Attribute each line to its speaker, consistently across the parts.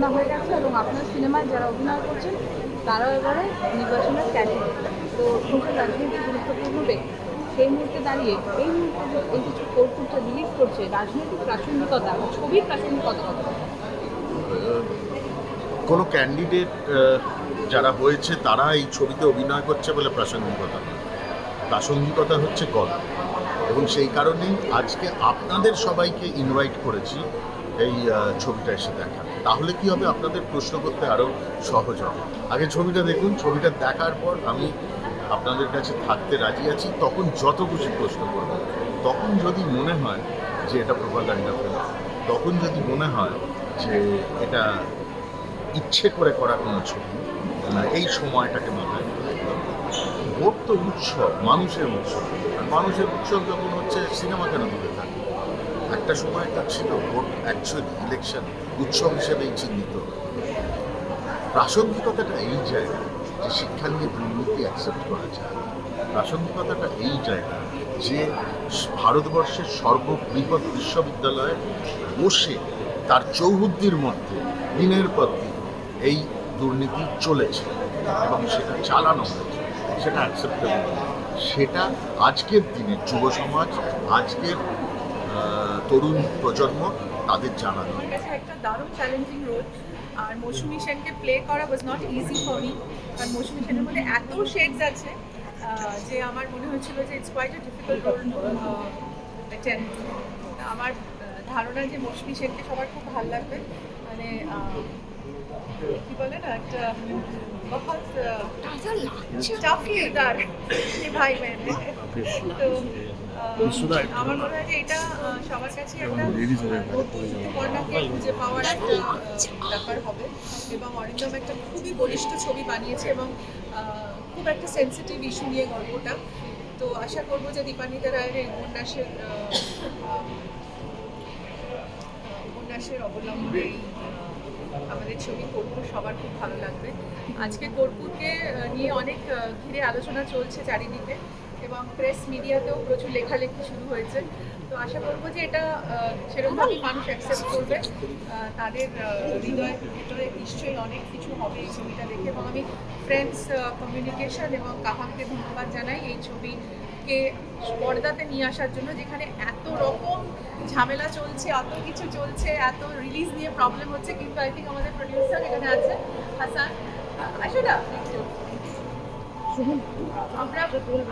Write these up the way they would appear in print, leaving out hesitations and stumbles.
Speaker 1: ঘোষণা হয়ে গেছে এবং আপনার সিনেমায় যারা অভিনয় করছেন তারাও এবারে নির্বাচনের ক্যান্ডিডেট। তো দুজন রাজনৈতিক গুরুত্বপূর্ণ ব্যক্তি, সেই মুহূর্তে দাঁড়িয়ে এই মুহূর্তে এই কিছু কর্পূরটা রিলিজ করছে, রাজনৈতিক প্রাসঙ্গিকতা বা ছবির প্রাসঙ্গিকতা কত?
Speaker 2: কোনো ক্যান্ডিডেট যারা হয়েছে তারা এই ছবিতে অভিনয় করছে বলে প্রাসঙ্গিকতা নয়। প্রাসঙ্গিকতা হচ্ছে গল্প, এবং সেই কারণেই আজকে আপনাদের সবাইকে ইনভাইট করেছি এই ছবিটা এসে দেখা। তাহলে কি হবে, আপনাদের প্রশ্ন করতে আরও সহজ হবে। আগে ছবিটা দেখুন, ছবিটা দেখার পর আমি আপনাদের কাছে থাকতে রাজি আছি। তখন যত খুশি প্রশ্ন করব। তখন যদি মনে হয় যে এটা প্রোপাগান্ডা ফিল্ম, তখন যদি মনে হয় যে এটা ইচ্ছে করে করা কোনো ছবি, এই সময়টাকে মাথায় রেখে। ভোট তো উৎসব, মানুষের উৎসব। আর মানুষের উৎসব যখন হচ্ছে, সিনেমা কেন দূরে থাকে? একটা সময় একটা ছিল ভোট অ্যাকচুয়ালি ইলেকশন উৎসব হিসেবেই চিহ্নিত। প্রাসঙ্গিকতাটা এই জায়গায় যে শিক্ষা নিয়ে দুর্নীতি অ্যাকসেপ্ট করা যায়। প্রাসঙ্গিকতাটা এই জায়গা যে ভারতবর্ষের সর্ববৃহৎ বিশ্ববিদ্যালয়ে বসে তার চৌহদ্দির মধ্যে দিনের পর দিন এই দুর্নীতি চলেছে এবং সেটা চালানো হয়েছে, সেটা অ্যাকসেপ্টেবল। সেটা আজকের দিনে যুব সমাজ, আজকের তরুণ প্রজন্ম তাদের জানানো।
Speaker 3: আমার কাছে একটা দারুণ চ্যালেঞ্জিং রোল, আর মৌসুমী সেনকে প্লে করা was not easy for me, কারণ মৌসুমী সেনের মধ্যে এত শেডস আছে যে আমার মনে হচ্ছিল যে it's quite a difficult role to attend. আমার ধারণা যে মৌসুমী সেনকে সবার খুব ভালো লাগবে, মানে কি বলে না, একটা বহুত টাফ কিরদার ভাই मैंने তো আমার মনে হয় যে এটা সবার কাছে একটা নতুন কর্ণাকে খুঁজে পাওয়ার একটা ব্যাপার হবে। এবং অরিন্দম একটা খুবই বলিষ্ঠ ছবি বানিয়েছে এবং খুব একটা সেন্সিটিভ ইস্যু নিয়ে গল্পটা। তো আশা করবো যে দীপান্বিতা রায়ের এই উপন্যাসের অবলম্বনে আমাদের ছবি কর্পূর সবার খুব ভালো লাগবে। আজকে কর্পূরকে নিয়ে অনেক ঘিরে আলোচনা চলছে চারিদিকে, এবং প্রেস মিডিয়াতেও প্রচুর লেখালেখি শুরু হয়েছে। তো আশা করবো যে এটা সেরকমভাবেই মানুষ অ্যাকসেপ্ট করবে। তাদের হৃদয়ের ভিতরে নিশ্চয়ই অনেক কিছু হবে এই ছবিটা দেখে, এবং আমি ফ্রেন্ডস কমিউনিকেশন এবং কাহামকে ধন্যবাদ জানাই এই ছবিকে পর্দাতে নিয়ে আসার জন্য, যেখানে এত রকম ঝামেলা চলছে, এত কিছু চলছে, এত রিলিজ নিয়ে প্রবলেম হচ্ছে, কিন্তু আই থিঙ্ক আমাদের প্রডিউসার এখানে আছে হাসান, আসো না,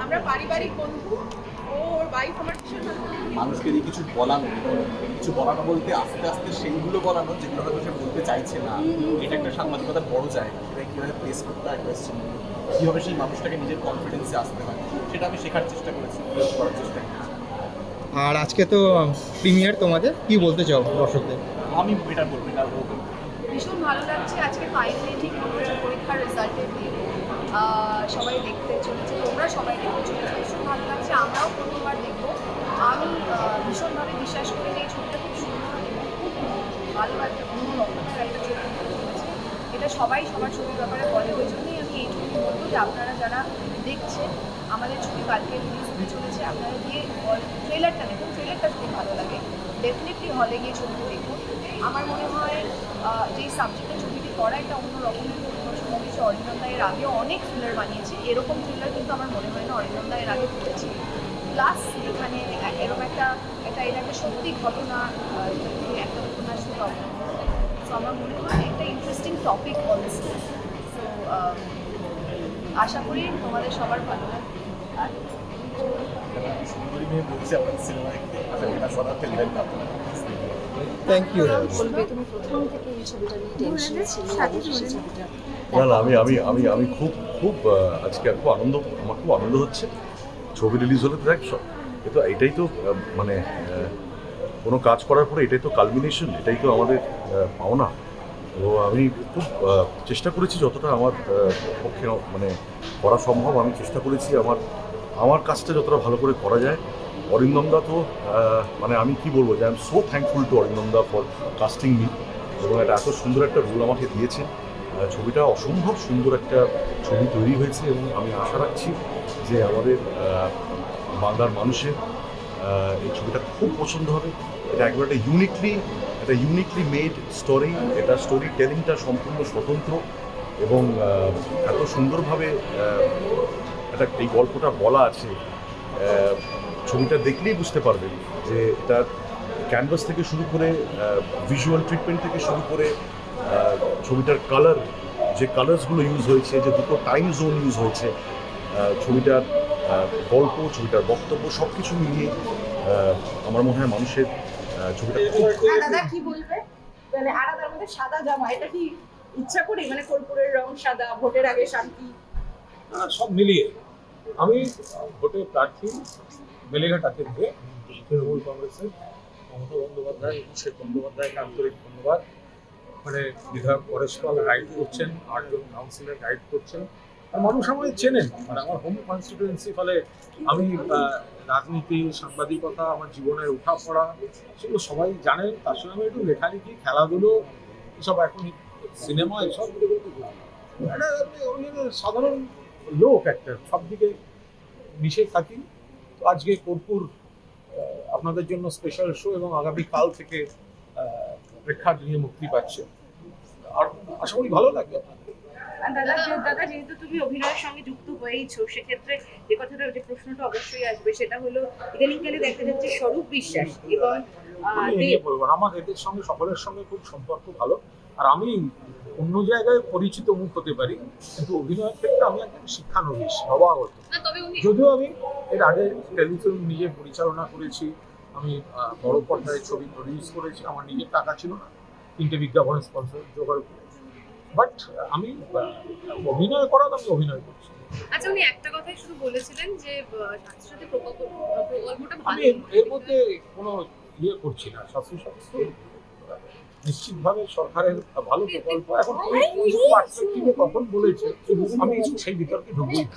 Speaker 3: আমরা পারিবারিক বন্ধু, ওর ওয়াইফ আমার ভীষণ ভালো।
Speaker 4: মানুষকে দিয়ে কিছু বলানো বলতে আস্তে আস্তে সেইগুলো বলানো যেগুলো হয়তো সে বলতে চাইছে না। এটা একটা সাংবাদিকতার বড় জায়গা, সেটা কীভাবে প্লেস করতে হয় কোয়েশ্চেন, কীভাবে সেই মানুষটাকে নিজের কনফিডেন্সে আসতে হয়, সেটা আমি শেখার চেষ্টা করেছি, করার চেষ্টা করেছি।
Speaker 5: আর আজকে তো প্রিমিয়ার, তোমাদের কি বলতে চাও দর্শকদের?
Speaker 4: আমি এটা বলবো, এটা বলবো
Speaker 6: ভীষণ ভালো লাগছে। আজকে ফাইনালি ঠিক পরীক্ষার রেজাল্টের দিন সবাই দেখতে চলেছে, তোমরা সবাই দেখতে চলেছে, ভীষণ ভালো লাগছে। আমরাও প্রথমবার দেখবো। আমি ভীষণভাবে বিশ্বাস করি যে এই ছবিটা খুব সুন্দর এবং খুব ভালো একটা অন্য রকমের একটা ছবি হতে চলেছে। এটা সবাই সবার ছবির ব্যাপারে বলে, ওই জন্যই আমি এই ছবি বলবো যে আপনারা যারা দেখছেন আমাদের ছবি কালকে রিলিজ হতে চলেছে, আপনারা গিয়ে ট্রেলারটা দেখুন। ট্রেলারটা যদি ভালো লাগে ডেফিনেটলি হলে গিয়ে ছবিটা দেখুন। আমার মনে হয় যে সাবজেক্টে ছবিটি করা একটা অন্য রকমের পরিবেশন হয়েছে। অরিন্দম দা এর আগেও অনেক থ্রিলার বানিয়েছে, এরকম থ্রিলার কিন্তু আমার মনে হয় না অরিন্দম দা এর আগে করেছে। প্লাস এখানে এরকম এটা একটা সত্যি ঘটনা, একটা উপন্যাস থেকে অবলম্বন। সো আমার মনে হয় একটা ইন্টারেস্টিং টপিক অলসো। সো আশা করি তোমাদের সবার ভালো লাগবে। আর
Speaker 4: সুন্দরী মেয়ে বলছি আপনাদের সিনেমা দেখতে, এটা সবার ফেলবেন না।
Speaker 5: Thank you.
Speaker 1: বলবে তুমি প্রথম থেকে এই ছবিটা নিয়ে টেনশন ছিল, ছবিটা
Speaker 7: না আমি খুব আজকে খুব আনন্দ, আমার খুব আনন্দ হচ্ছে। ছবি রিলিজ হলে তো দেখ কিন্তু এটাই তো মানে কোনো কাজ করার পরে এটাই তো কালমিনেশন, এটাই তো আমাদের পাওনা। তো আমি খুব চেষ্টা করেছি যতটা আমার পক্ষে মানে করা সম্ভব, আমি চেষ্টা করেছি আমার কাজটা যতটা ভালো করে করা যায়। অরিন্দম দা তো মানে আমি কি বলবো যে I am so thankful to Arindam da for casting me, এবং এটা এত সুন্দর একটা রোল আমাকে দিয়েছে। ছবিটা অসম্ভব সুন্দর একটা ছবি তৈরি হয়েছে, এবং আমি আশা রাখছি যে আমাদের বাংলার মানুষের এই ছবিটা খুব পছন্দ হবে। এটা একবার একটা ইউনিকলি একটা ইউনিকলি মেড স্টোরি, এটা স্টোরি টেলিংটা সম্পূর্ণ স্বতন্ত্র এবং এত সুন্দরভাবে একটা এই গল্পটা বলা আছে। ছবিটা দেখলেই বুঝতে পারবেন যে এটা ক্যানভাস থেকে শুরু করে ভিজুয়াল ট্রিটমেন্ট থেকে শুরু করে ছবিটার কালার, যে কালার্সগুলো ইউজ হয়েছে, যে দুটো টাইম জোন ইউজ হয়েছে, ছবিটার গল্প, ছবিটার বক্তব্য সব কিছু মিলিয়ে আমার মনে হয় মানুষের ছবিটা খুব
Speaker 8: দাদা কি বলবে? মানে আলাদার মধ্যে সাদা জামা, এটা কি ইচ্ছা করি? মানে কর্পূরের রং সাদা, ভোটের আগে শান্তি।
Speaker 9: সব মিলিয়ে আমি ভোটে প্রার্থী বেলেঘাটা থেকে তৃণমূল কংগ্রেসের মমতা বন্দ্যোপাধ্যায়, অভিষেক বন্দ্যোপাধ্যায়কে আন্তরিক ধন্যবাদ। মানে বিধায়ক পরেশ পাল গাইড করছেন, 8 জন কাউন্সিলর গাইড করছেন, আর মানুষ আমায় চেনেন। মানে আমার হোম কনস্টিটুয়েন্সি, ফলে আমি রাজনীতি, সাংবাদিকতা, আমার জীবনের ওঠাপড়া সেগুলো সবাই জানেন। তার সঙ্গে আমি একটু লেখালেখি, খেলাধুলো, এসব এখন সিনেমা, এসব একটা আমি সাধারণ লোক, একটা সব দিকে মিশে থাকি। তো আজকে কর্পূর আপনাদের জন্য স্পেশাল শো এবং আগামীকাল থেকে প্রেক্ষাগৃহে মুক্তি পাচ্ছে, আর আশা করি ভালো লাগবে আপনাদের।
Speaker 8: আর দাদা যেহেতু তুমি অভিনয়ের সঙ্গে যুক্ত হয়েইছো, সেক্ষেত্রে যে প্রশ্নটা অবশ্যই আসবে সেটা হলো, ইদানিংকালে দেখা যাচ্ছে স্বরূপ বিশ্বাস এবং
Speaker 9: আমি এ নিয়ে বলবো না, আমার এদের সঙ্গে সকলের সঙ্গে খুব সম্পর্ক ভালো। আর আমি অন্য জায়গায় পরিচিত মুখ হতে পারি, কিন্তু অভিনয়ের ক্ষেত্রে আমি একজন শিক্ষানবিশ, নবাগত। যদিও আমি এর আগে টেলিফিল্ম নিজে পরিচালনা করেছি, আমি বড় পর্দায় ছবি প্রডিউস করেছি, আমার নিজের টাকা ছিল না, 3টে বিজ্ঞাপনের স্পন্সর জোগাড় করেছি। বাট আমি অভিনয় করার, আমি অভিনয় করছি।
Speaker 6: আচ্ছা, উনি একটা কথাই শুধু বলেছিলেন যে স্বাস্থ্যসাথী প্রকল্পটা
Speaker 9: আমি
Speaker 6: ভালো।
Speaker 9: এর মধ্যে কোনো ইয়ে করছি না। স্বাস্থ্যসাথী নিশ্চিতভাবে সরকারের ভালো প্রকল্প। এখন কোন পার্সপেক্টিভে কখন বলেছে আমি সেই বিতর্কে ঢুকবই না।